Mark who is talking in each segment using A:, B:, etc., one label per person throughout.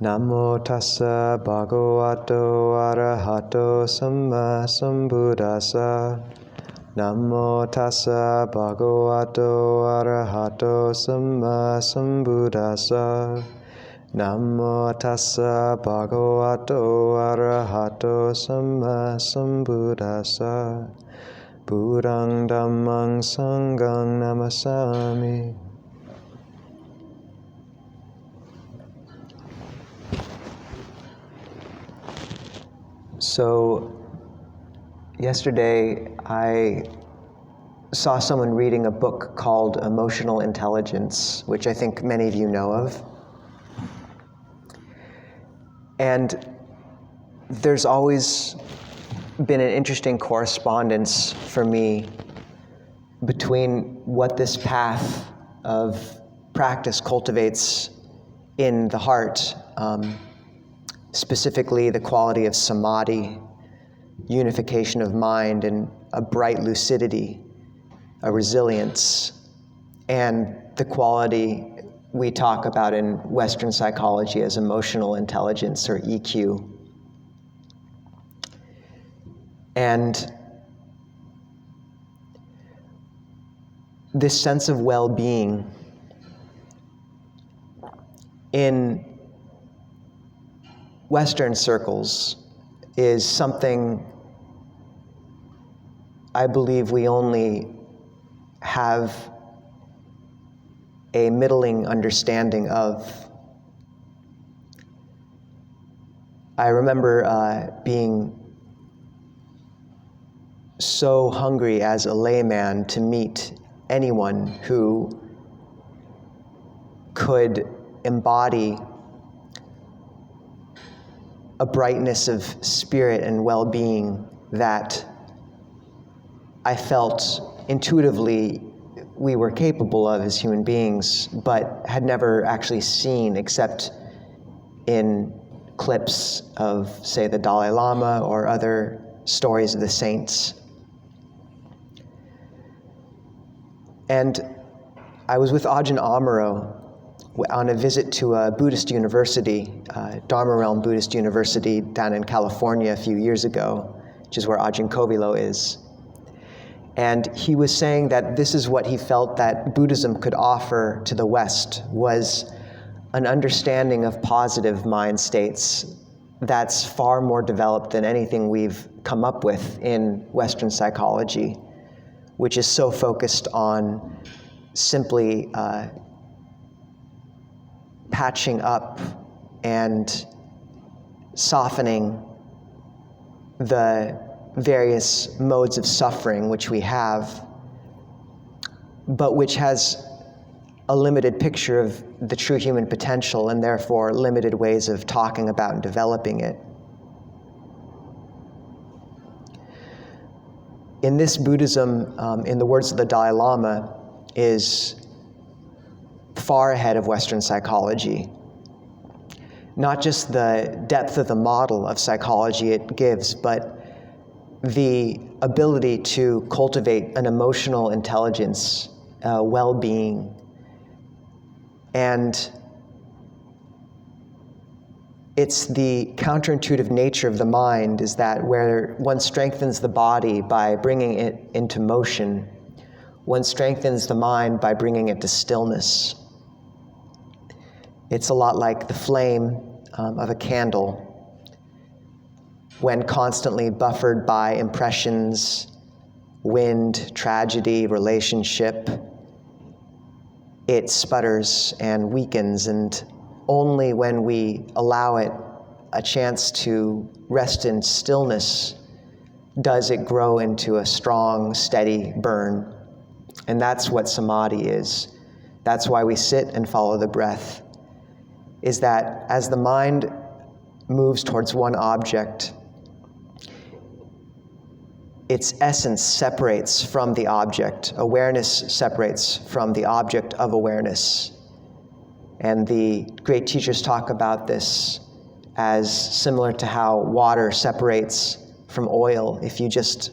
A: Namo tassa bhagavato arahato samma sambuddhassa. Namo tassa bhagavato arahato samma sambuddhassa. Namo tassa bhagavato arahato samma sambuddhassa. Buddhang dhammang sanghang namasami. So, yesterday I saw someone reading a book called Emotional Intelligence, which I think many of you know of. And there's always been an interesting correspondence for me between what this path of practice cultivates in the heart, specifically the quality of samadhi, unification of mind, and a bright lucidity, a resilience, and the quality we talk about in Western psychology as emotional intelligence, or EQ. And this sense of well-being in Western circles is something I believe we only have a middling understanding of. I remember being so hungry as a layman to meet anyone who could embody a brightness of spirit and well-being that I felt intuitively we were capable of as human beings, but had never actually seen except in clips of, say, the Dalai Lama or other stories of the saints. And I was with Ajahn Amaro on a visit to a Buddhist university, Dharma Realm Buddhist University down in California a few years ago, which is where Ajahn Kovilo is. And he was saying that this is what he felt that Buddhism could offer to the West, was an understanding of positive mind states that's far more developed than anything we've come up with in Western psychology, which is so focused on simply patching up and softening the various modes of suffering which we have, but which has a limited picture of the true human potential and therefore limited ways of talking about and developing it. In this Buddhism, in the words of the Dalai Lama, is far ahead of Western psychology. Not just the depth of the model of psychology it gives, but the ability to cultivate an emotional intelligence, well-being. And it's the counterintuitive nature of the mind is that where one strengthens the body by bringing it into motion, one strengthens the mind by bringing it to stillness. It's a lot like the flame of a candle. When constantly buffered by impressions, wind, tragedy, relationship, it sputters and weakens, and only when we allow it a chance to rest in stillness does it grow into a strong, steady burn. And that's what samadhi is. That's why we sit and follow the breath, is that as the mind moves towards one object, its essence separates from the object. Awareness separates from the object of awareness. And the great teachers talk about this as similar to how water separates from oil if you just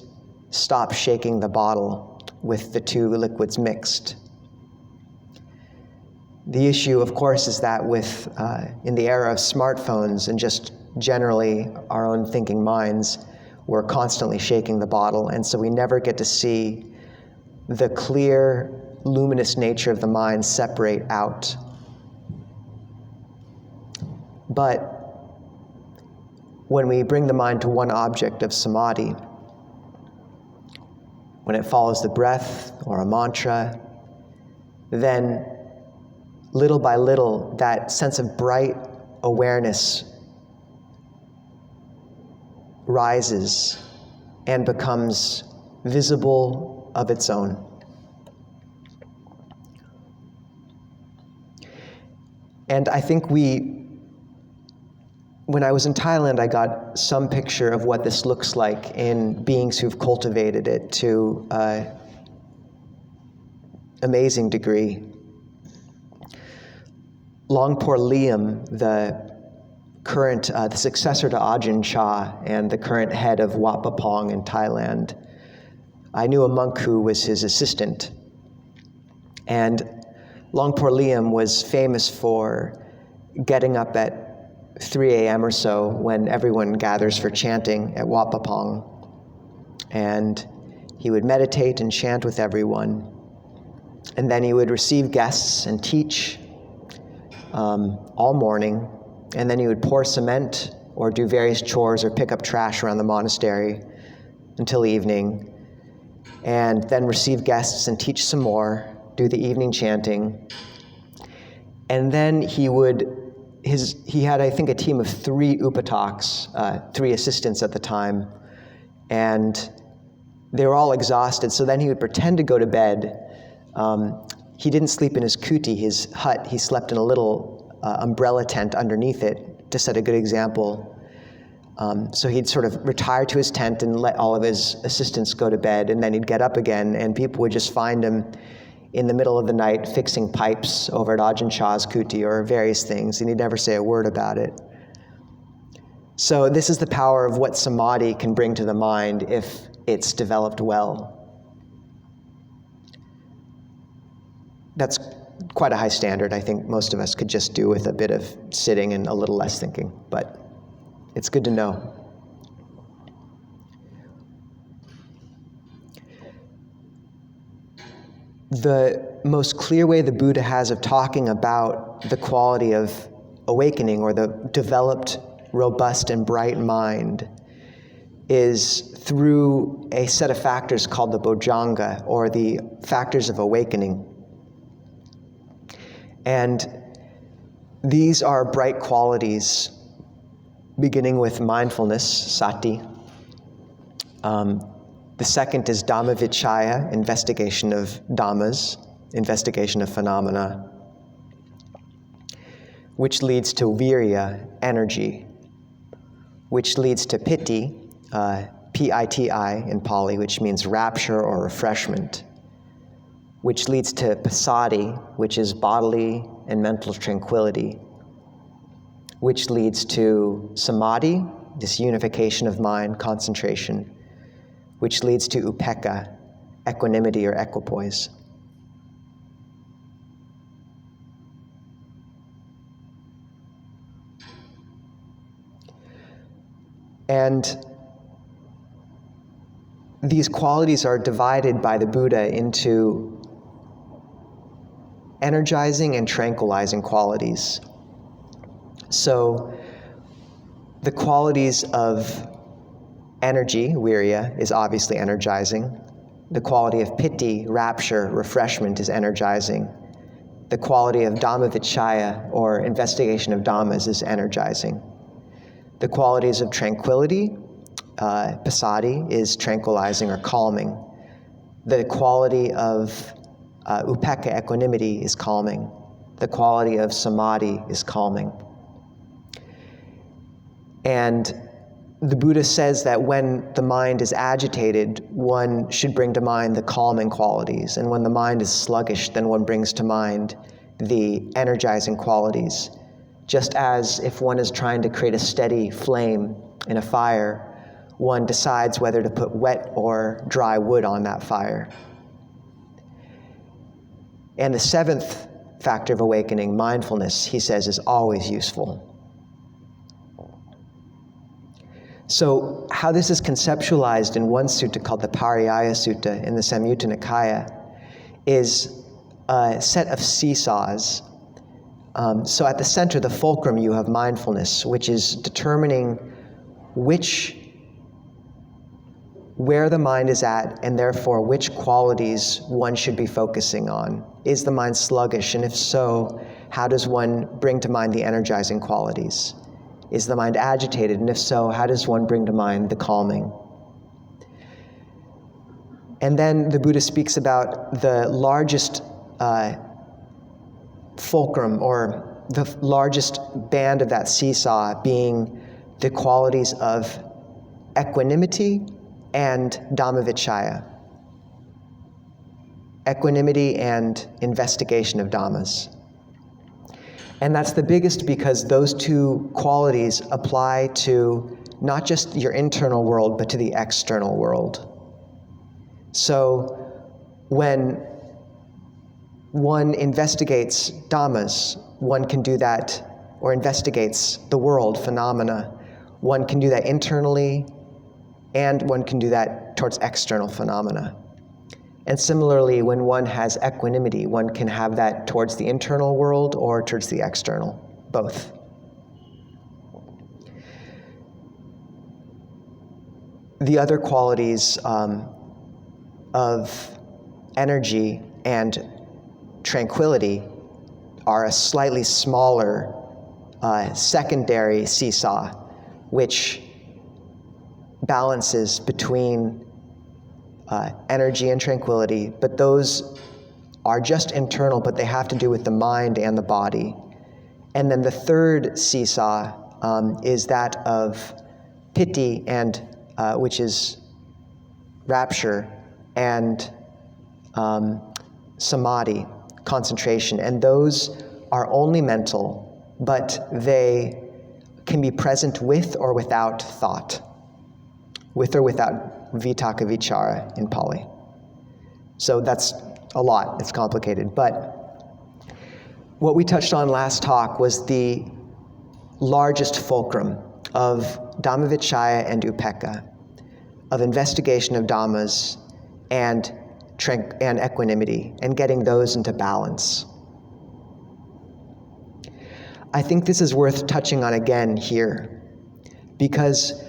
A: stop shaking the bottle with the two liquids mixed. The issue, of course, is that in the era of smartphones and just generally our own thinking minds, we're constantly shaking the bottle, and so we never get to see the clear, luminous nature of the mind separate out. But when we bring the mind to one object of samadhi, when it follows the breath or a mantra, then little by little, that sense of bright awareness rises and becomes visible of its own. And I think when I was in Thailand, I got some picture of what this looks like in beings who've cultivated it to an amazing degree. Longpor Liam, the successor to Ajahn Chah and the current head of Wat Pah Pong in Thailand, I knew a monk who was his assistant. And Longpor Liam was famous for getting up at 3 a.m. or so when everyone gathers for chanting at Wat Pah Pong. And he would meditate and chant with everyone. And then he would receive guests and teach all morning, and then he would pour cement or do various chores or pick up trash around the monastery until evening, and then receive guests and teach some more, do the evening chanting. And then he had, I think, a team of 3 upataks, 3 assistants at the time, and they were all exhausted, so then he would pretend to go to bed. He didn't sleep in his kuti, his hut. He slept in a little umbrella tent underneath it to set a good example. So he'd sort of retire to his tent and let all of his assistants go to bed, and then he'd get up again, and people would just find him in the middle of the night fixing pipes over at Ajahn Chah's kuti or various things, and he'd never say a word about it. So this is the power of what samadhi can bring to the mind if it's developed well. That's quite a high standard. I think most of us could just do with a bit of sitting and a little less thinking, but it's good to know. The most clear way the Buddha has of talking about the quality of awakening or the developed, robust, and bright mind is through a set of factors called the bojjhanga, or the factors of awakening. And these are bright qualities, beginning with mindfulness, sati. The second is Dhammavichaya, investigation of dhammas, investigation of phenomena, which leads to virya, energy, which leads to piti, P-I-T-I in Pali, which means rapture or refreshment, which leads to passaddhi, which is bodily and mental tranquility, which leads to samadhi, this unification of mind, concentration, which leads to upekkha, equanimity or equipoise. And these qualities are divided by the Buddha into energizing and tranquilizing qualities. So the qualities of energy, virya, is obviously energizing. The quality of piti, rapture, refreshment, is energizing. The quality of Dhammavichaya, or investigation of dhammas, is energizing. The qualities of tranquility, passaddhi, is tranquilizing or calming. The quality of upekkha, equanimity, is calming. The quality of samadhi is calming. And the Buddha says that when the mind is agitated, one should bring to mind the calming qualities. And when the mind is sluggish, then one brings to mind the energizing qualities. Just as if one is trying to create a steady flame in a fire, one decides whether to put wet or dry wood on that fire. And the seventh factor of awakening, mindfulness, he says, is always useful. So how this is conceptualized in one sutta called the Pariyaya Sutta in the Samyutta Nikaya is a set of seesaws. So at the center, the fulcrum, you have mindfulness, which is determining where the mind is at, and therefore which qualities one should be focusing on. Is the mind sluggish? And if so, how does one bring to mind the energizing qualities? Is the mind agitated? And if so, how does one bring to mind the calming? And then the Buddha speaks about the largest fulcrum, or the largest band of that seesaw, being the qualities of equanimity and Dhammavichaya. Equanimity and investigation of Dhammas. And that's the biggest because those two qualities apply to not just your internal world, but to the external world. So when one investigates Dhammas, one can do that, or investigates the world, phenomena, one can do that internally, and one can do that towards external phenomena. And similarly, when one has equanimity, one can have that towards the internal world or towards the external, both. The other qualities of energy and tranquility are a slightly smaller secondary seesaw, which balances between energy and tranquility, but those are just internal, but they have to do with the mind and the body. And then the third seesaw is that of piti, and which is rapture, and samadhi, concentration. And those are only mental, but they can be present with or without thought, with or without vitaka vichara in Pali. So that's a lot, it's complicated. But what we touched on last talk was the largest fulcrum of Dhammavichaya and Upekkha, of investigation of Dhammas and equanimity, and getting those into balance. I think this is worth touching on again here, because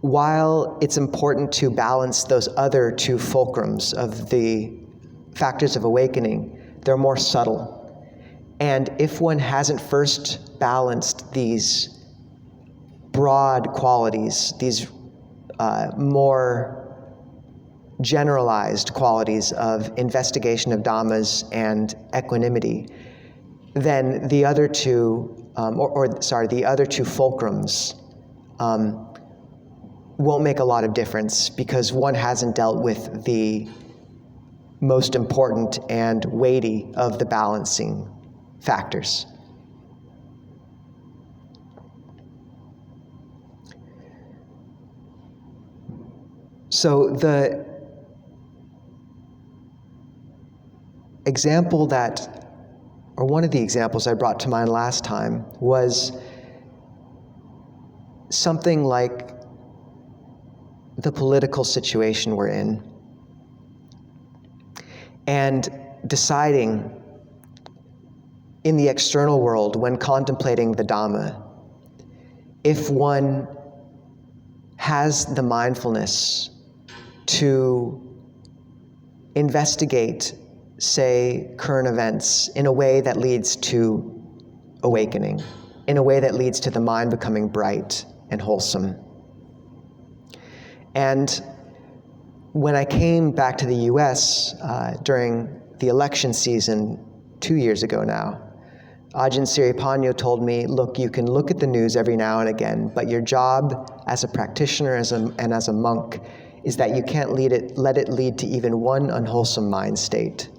A: while it's important to balance those other two fulcrums of the factors of awakening, they're more subtle. And if one hasn't first balanced these broad qualities, these more generalized qualities of investigation of Dhammas and equanimity, then the other two, the other two fulcrums won't make a lot of difference, because one hasn't dealt with the most important and weighty of the balancing factors. So the example or one of the examples I brought to mind last time was something like the political situation we're in, and deciding in the external world, when contemplating the Dhamma, if one has the mindfulness to investigate, say, current events in a way that leads to awakening, in a way that leads to the mind becoming bright and wholesome. And when I came back to the US during the election season 2 years ago now, Ajahn Siripanyo told me, look, you can look at the news every now and again, but your job as a practitioner and as a monk is that you can't let it lead to even one unwholesome mind state.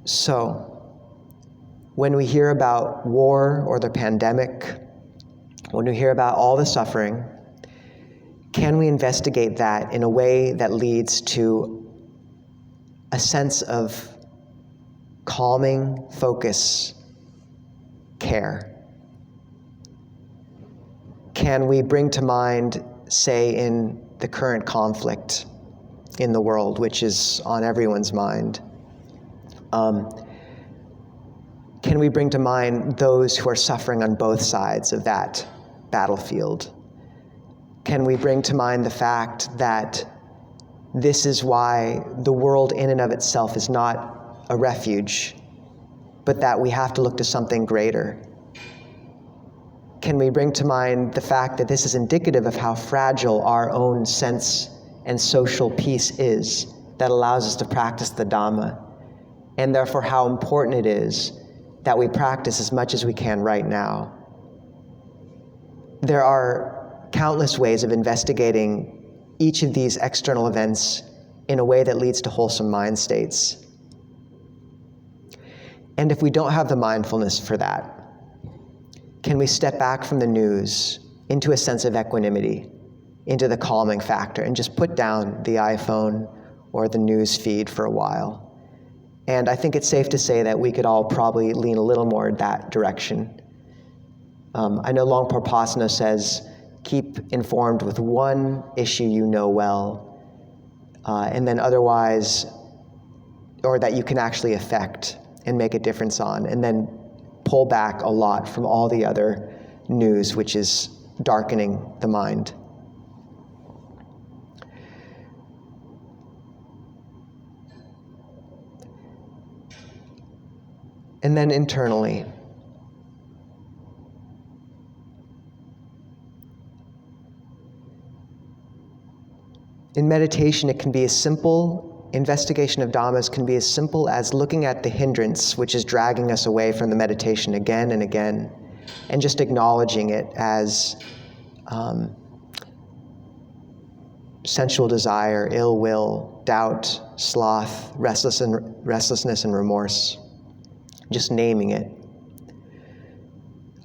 A: So, when we hear about war or the pandemic, when we hear about all the suffering, can we investigate that in a way that leads to a sense of calming, focus, care? Can we bring to mind, say, in the current conflict in the world, which is on everyone's mind, can we bring to mind those who are suffering on both sides of that battlefield? Can we bring to mind the fact that this is why the world in and of itself is not a refuge, but that we have to look to something greater? Can we bring to mind the fact that this is indicative of how fragile our own sense and social peace is that allows us to practice the Dhamma, and therefore how important it is that we practice as much as we can right now? There are countless ways of investigating each of these external events in a way that leads to wholesome mind states. And if we don't have the mindfulness for that, can we step back from the news into a sense of equanimity, into the calming factor, and just put down the iPhone or the news feed for a while? And I think it's safe to say that we could all probably lean a little more in that direction. I know Longpo Pasno says, keep informed with one issue you know well, and then otherwise, or that you can actually affect and make a difference on, and then pull back a lot from all the other news which is darkening the mind. And then internally, in meditation, it can be as simple, investigation of Dhammas can be as simple as looking at the hindrance which is dragging us away from the meditation again and again, and just acknowledging it as sensual desire, ill will, doubt, sloth, restlessness and remorse. Just naming it.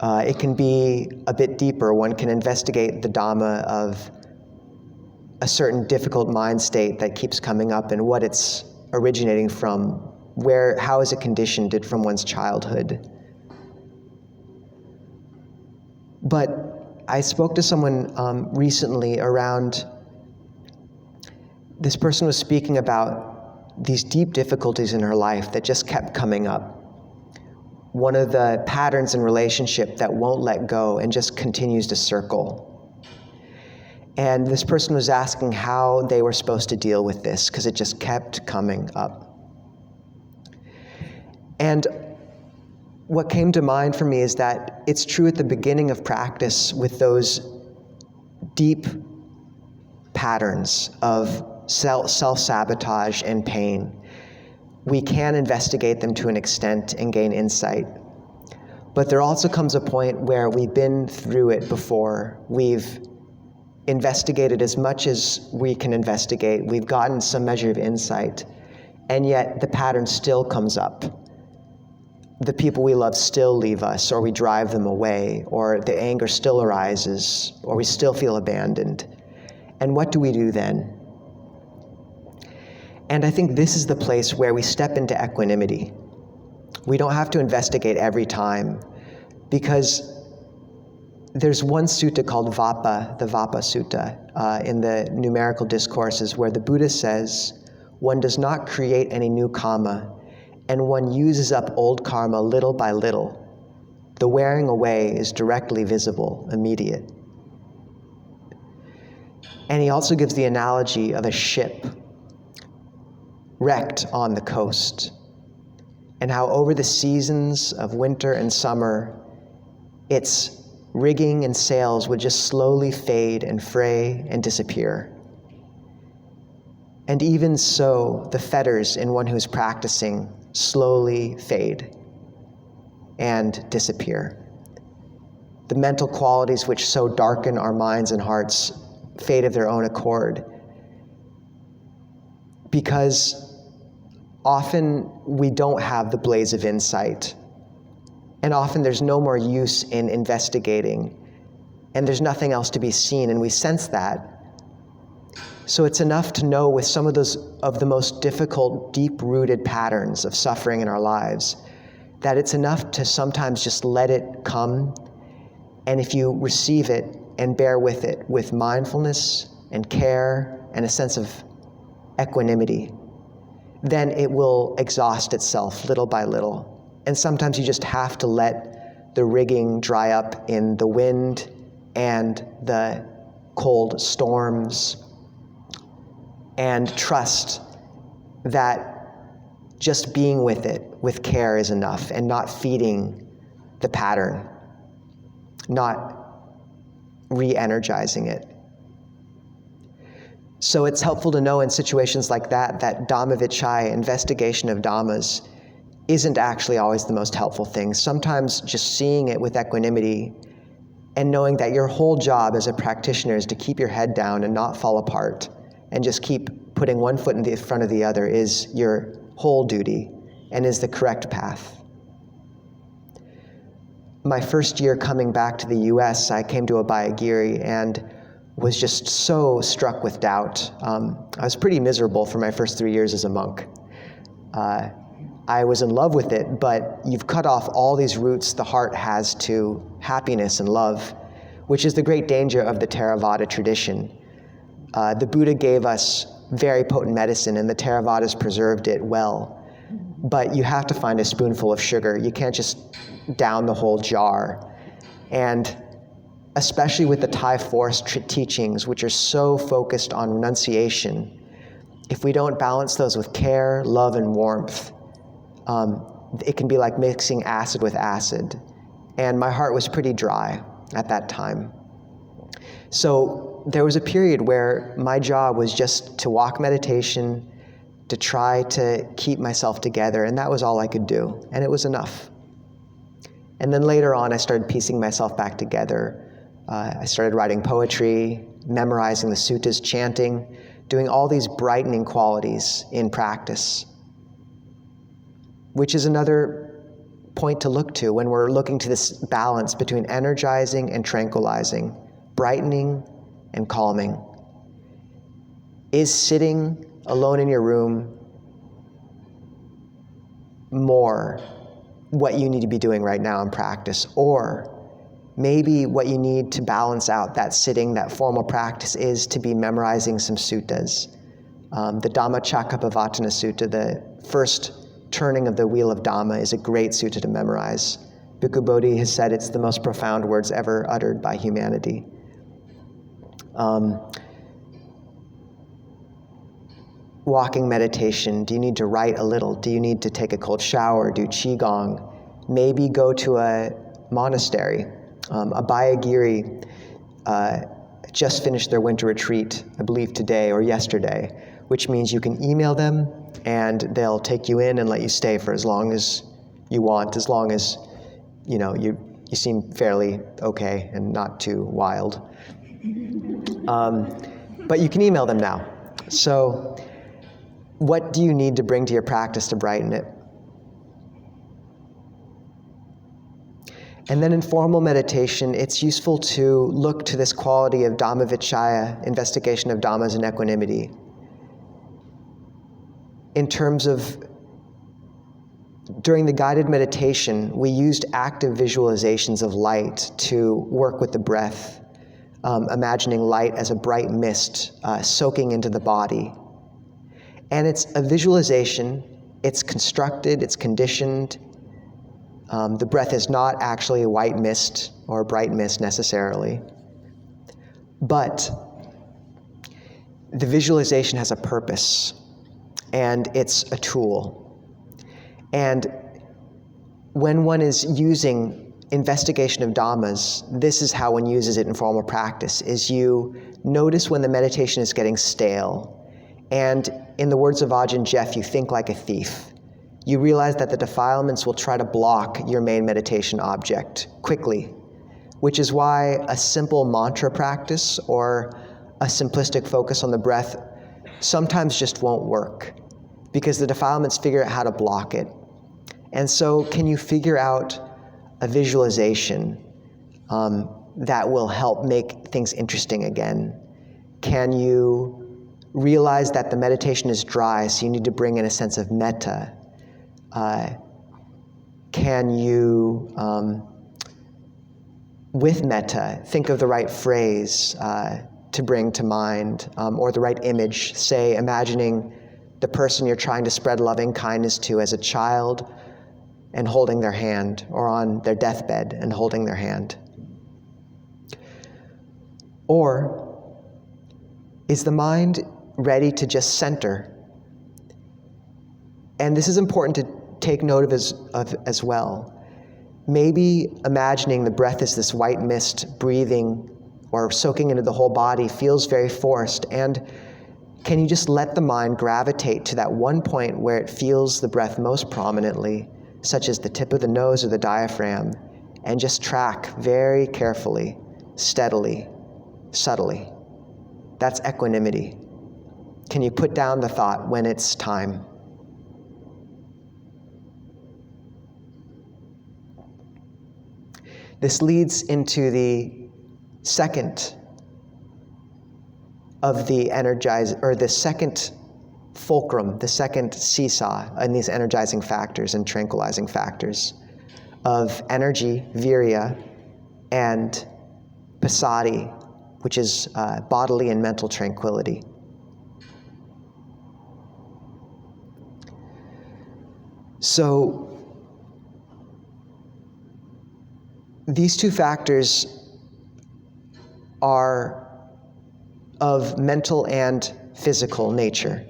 A: It can be a bit deeper. One can investigate the Dhamma of a certain difficult mind state that keeps coming up and what it's originating from, how is it conditioned from one's childhood. But I spoke to someone recently around, this person was speaking about these deep difficulties in her life that just kept coming up. One of the patterns in relationship that won't let go and just continues to circle. And this person was asking how they were supposed to deal with this because it just kept coming up. And what came to mind for me is that it's true at the beginning of practice with those deep patterns of self-sabotage and pain. We can investigate them to an extent and gain insight. But there also comes a point where we've been through it before. We've investigated as much as we can investigate. We've gotten some measure of insight. And yet the pattern still comes up. The people we love still leave us, or we drive them away, or the anger still arises, or we still feel abandoned. And what do we do then? And I think this is the place where we step into equanimity. We don't have to investigate every time, because there's one sutta called Vapa, the Vapa Sutta, in the numerical discourses, where the Buddha says, one does not create any new karma, and one uses up old karma little by little. The wearing away is directly visible, immediate. And he also gives the analogy of a ship wrecked on the coast, and how over the seasons of winter and summer, its rigging and sails would just slowly fade and fray and disappear. And even so, the fetters in one who's practicing slowly fade and disappear. The mental qualities which so darken our minds and hearts fade of their own accord. Because often we don't have the blaze of insight, and often there's no more use in investigating, and there's nothing else to be seen, and we sense that. So it's enough to know with some of the most difficult, deep-rooted patterns of suffering in our lives that it's enough to sometimes just let it come. And if you receive it and bear with it with mindfulness and care and a sense of equanimity, then it will exhaust itself little by little. And sometimes you just have to let the rigging dry up in the wind and the cold storms, and trust that just being with it with care is enough, and not feeding the pattern, not re-energizing it. So it's helpful to know in situations like that Dhammavichaya, investigation of Dhammas, isn't actually always the most helpful thing. Sometimes just seeing it with equanimity and knowing that your whole job as a practitioner is to keep your head down and not fall apart and just keep putting one foot in the front of the other is your whole duty and is the correct path. My first year coming back to the US, I came to Abhayagiri and was just so struck with doubt. I was pretty miserable for my first 3 years as a monk. I was in love with it, but you've cut off all these roots the heart has to happiness and love, which is the great danger of the Theravada tradition. The Buddha gave us very potent medicine, and the Theravadas preserved it well. But you have to find a spoonful of sugar. You can't just down the whole jar. And especially with the Thai forest teachings, which are so focused on renunciation, if we don't balance those with care, love, and warmth, it can be like mixing acid with acid. And my heart was pretty dry at that time. So there was a period where my job was just to walk meditation, to try to keep myself together, and that was all I could do, and it was enough. And then later on, I started piecing myself back together. I started writing poetry, memorizing the suttas, chanting, doing all these brightening qualities in practice, which is another point to look to when we're looking to this balance between energizing and tranquilizing, brightening and calming. Is sitting alone in your room more what you need to be doing right now in practice? Or maybe what you need to balance out that sitting, that formal practice, is to be memorizing some suttas. The Dhammacakkappavattana Sutta, the first turning of the wheel of Dhamma, is a great sutta to memorize. Bhikkhu Bodhi has said it's the most profound words ever uttered by humanity. Walking meditation, do you need to write a little? Do you need to take a cold shower, do qigong? Maybe go to a monastery. Abhayagiri just finished their winter retreat, I believe today or yesterday, which means you can email them and they'll take you in and let you stay for as long as you want, as long as you seem fairly okay and not too wild. But you can email them now. So what do you need to bring to your practice to brighten it? And then in formal meditation, it's useful to look to this quality of Dhammavichaya, investigation of Dhammas and equanimity, in terms of, during the guided meditation, we used active visualizations of light to work with the breath, imagining light as a bright mist soaking into the body. And it's a visualization, it's constructed, it's conditioned. The breath is not actually a white mist or a bright mist necessarily, but the visualization has a purpose, and it's a tool. And when one is using investigation of Dhammas, this is how one uses it in formal practice, is you notice when the meditation is getting stale. And in the words of Ajahn Jeff, you think like a thief. You realize that the defilements will try to block your main meditation object quickly, which is why a simple mantra practice or a simplistic focus on the breath sometimes just won't work, because the defilements figure out how to block it. And so can you figure out a visualization that will help make things interesting again? Can you realize that the meditation is dry, so you need to bring in a sense of metta. Can you, with metta, think of the right phrase to bring to mind, or the right image, say imagining the person you're trying to spread loving kindness to as a child and holding their hand, or on their deathbed and holding their hand. Or is the mind ready to just center? And this is important to take note of as well. Maybe imagining the breath as this white mist breathing or soaking into the whole body feels very forced, and can you just let the mind gravitate to that one point where it feels the breath most prominently, such as the tip of the nose or the diaphragm, and just track very carefully, steadily, subtly. That's equanimity. Can you put down the thought when it's time? This leads into the second of the the second fulcrum, the second seesaw in these energizing factors and tranquilizing factors of energy, virya, and passaddhi, which is bodily and mental tranquility. So these two factors are of mental and physical nature.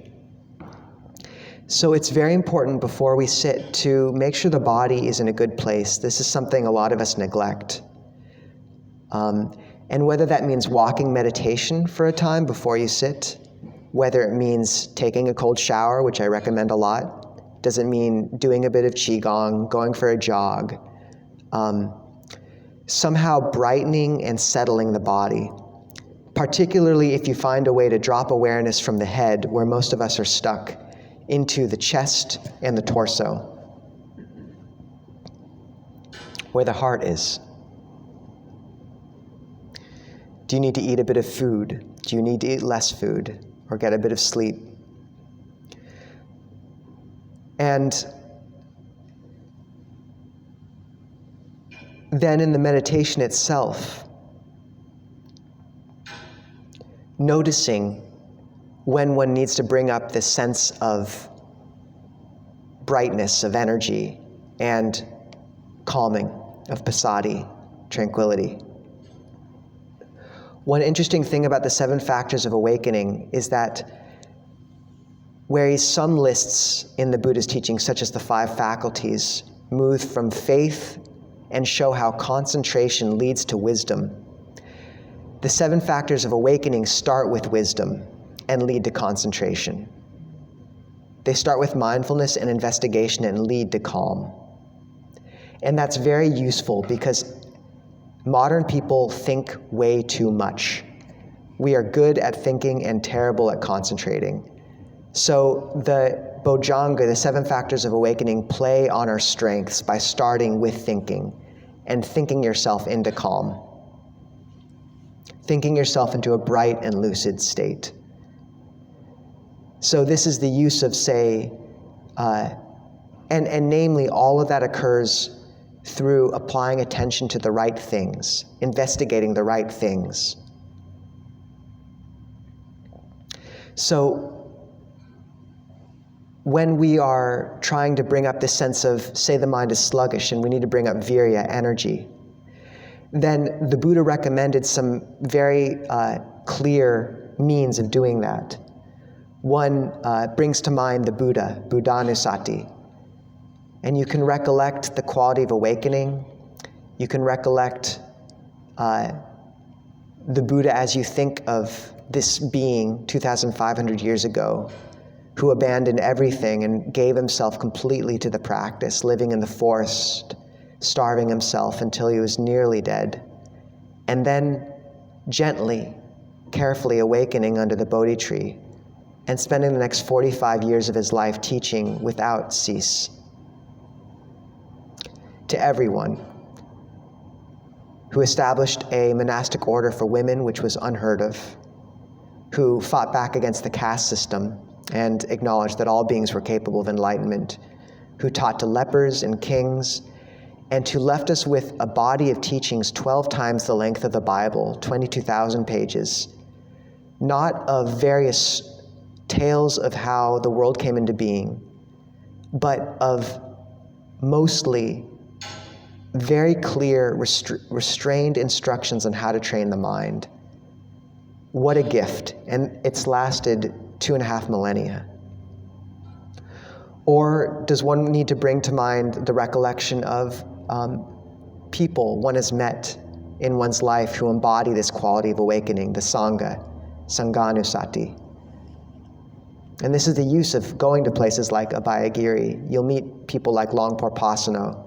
A: So it's very important before we sit to make sure the body is in a good place. This is something a lot of us neglect. And whether that means walking meditation for a time before you sit, whether it means taking a cold shower, which I recommend a lot, does it mean doing a bit of qigong, going for a jog, somehow brightening and settling the body, particularly if you find a way to drop awareness from the head, where most of us are stuck, into the chest and the torso, where the heart is. Do you need to eat a bit of food? Do you need to eat less food or get a bit of sleep? And then in the meditation itself, noticing when one needs to bring up this sense of brightness, of energy, and calming, of passaddhi, tranquility. One interesting thing about the 7 factors of awakening is that whereas some lists in the Buddha's teachings, such as the 5 faculties, move from faith and show how concentration leads to wisdom, the 7 factors of awakening start with wisdom and lead to concentration. They start with mindfulness and investigation and lead to calm. And that's very useful because modern people think way too much. We are good at thinking and terrible at concentrating. So the Bojjhanga, the 7 factors of awakening, play on our strengths by starting with thinking and thinking yourself into calm, thinking yourself into a bright and lucid state. So this is the use of, say, and namely, all of that occurs through applying attention to the right things, investigating the right things. So when we are trying to bring up this sense of, say the mind is sluggish and we need to bring up virya, energy, then the Buddha recommended some very clear means of doing that. One brings to mind the Buddha, Buddhanusati. And you can recollect the quality of awakening. You can recollect the Buddha as you think of this being 2,500 years ago who abandoned everything and gave himself completely to the practice, living in the forest, starving himself until he was nearly dead, and then gently, carefully awakening under the Bodhi tree and spending the next 45 years of his life teaching without cease to everyone, who established a monastic order for women, which was unheard of, who fought back against the caste system and acknowledged that all beings were capable of enlightenment, who taught to lepers and kings, and who left us with a body of teachings 12 times the length of the Bible, 22,000 pages, not of various tales of how the world came into being, but of mostly very clear, restrained instructions on how to train the mind. What a gift. And it's lasted 2.5 millennia. Or does one need to bring to mind the recollection of people one has met in one's life who embody this quality of awakening, the Sangha, Sanghanusati? And this is the use of going to places like Abhayagiri. You'll meet people like Longpo Pasano,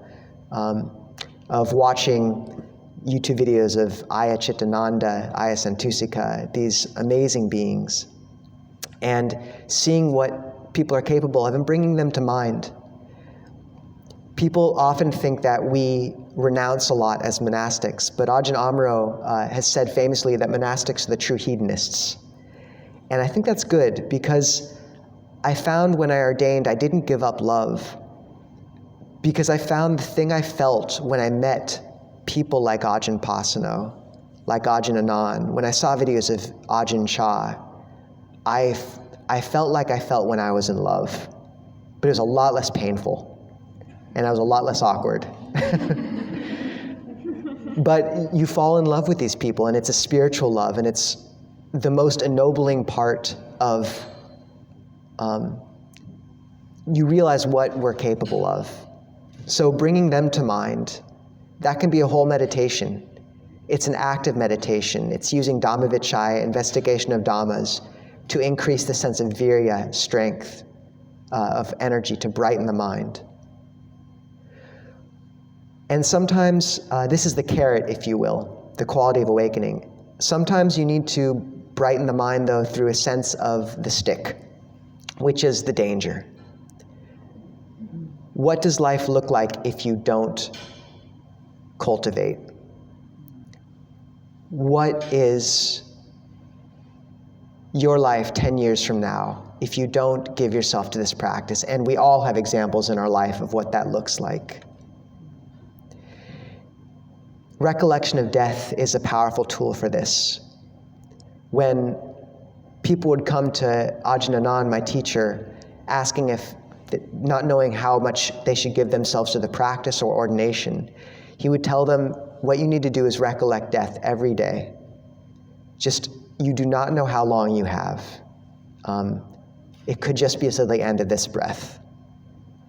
A: of watching YouTube videos of Aya Chittananda, Aya Santusika, these amazing beings, and seeing what people are capable of and bringing them to mind. People often think that we renounce a lot as monastics, but Ajahn Amaro has said famously that monastics are the true hedonists. And I think that's good, because I found when I ordained, I didn't give up love, because I found the thing I felt when I met people like Ajahn Pasano, like Ajahn Anan, when I saw videos of Ajahn Chah, I felt like I felt when I was in love, but it was a lot less painful, and I was a lot less awkward. But you fall in love with these people, and it's a spiritual love, and it's the most ennobling part of, you realize what we're capable of. So bringing them to mind, that can be a whole meditation. It's an active meditation. It's using Dhammavichaya, investigation of Dhammas, to increase the sense of virya, strength, of energy, to brighten the mind. And sometimes, this is the carrot, if you will, the quality of awakening. Sometimes you need to brighten the mind, though, through a sense of the stick, which is the danger. What does life look like if you don't cultivate? What is your life 10 years from now if you don't give yourself to this practice? And we all have examples in our life of what that looks like. Recollection of death is a powerful tool for this. When people would come to Ajahn Anan, my teacher, asking if, not knowing how much they should give themselves to the practice or ordination, he would tell them, what you need to do is recollect death every day. Just, you do not know how long you have. It could just be until the end of this breath.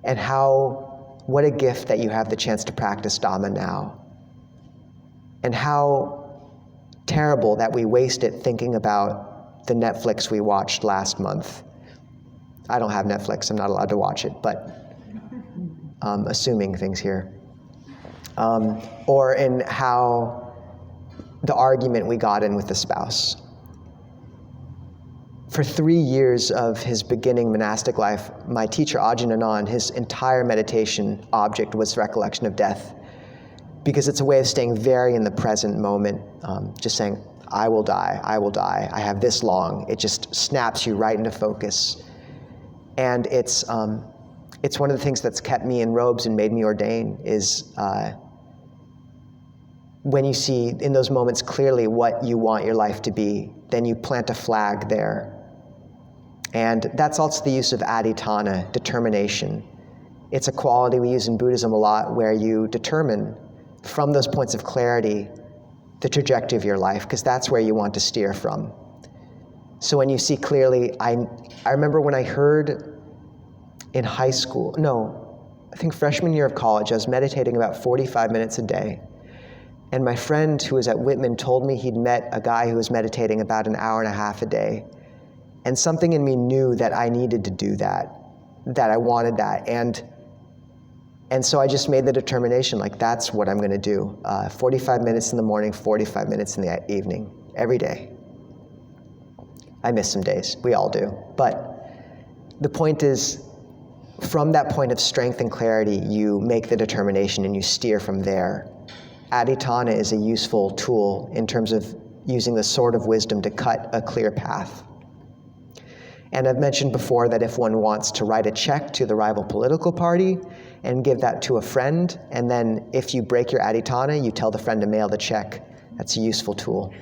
A: And what a gift that you have the chance to practice Dhamma now. And how terrible that we waste it thinking about the Netflix we watched last month. I don't have Netflix, I'm not allowed to watch it, but assuming things here. Or in how the argument we got in with the spouse. For 3 years of his beginning monastic life, my teacher Ajahn Anan, his entire meditation object was recollection of death, because it's a way of staying very in the present moment, just saying, I will die, I have this long. It just snaps you right into focus. And it's one of the things that's kept me in robes and made me ordain, is when you see in those moments clearly what you want your life to be, then you plant a flag there. And that's also the use of adhitthana, determination. It's a quality we use in Buddhism a lot, where you determine from those points of clarity the trajectory of your life, because that's where you want to steer from. So when you see clearly, I remember when I heard in high school, I think freshman year of college, I was meditating about 45 minutes a day. And my friend who was at Whitman told me he'd met a guy who was meditating about an hour and a half a day. And something in me knew that I needed to do that I wanted that. And so I just made the determination, like, that's what I'm going to do. 45 minutes in the morning, 45 minutes in the evening, every day. I miss some days. We all do. But the point is, from that point of strength and clarity, you make the determination and you steer from there. Adhitthana is a useful tool in terms of using the sword of wisdom to cut a clear path. And I've mentioned before that if one wants to write a check to the rival political party and give that to a friend, and then if you break your adhitthana, you tell the friend to mail the check, that's a useful tool.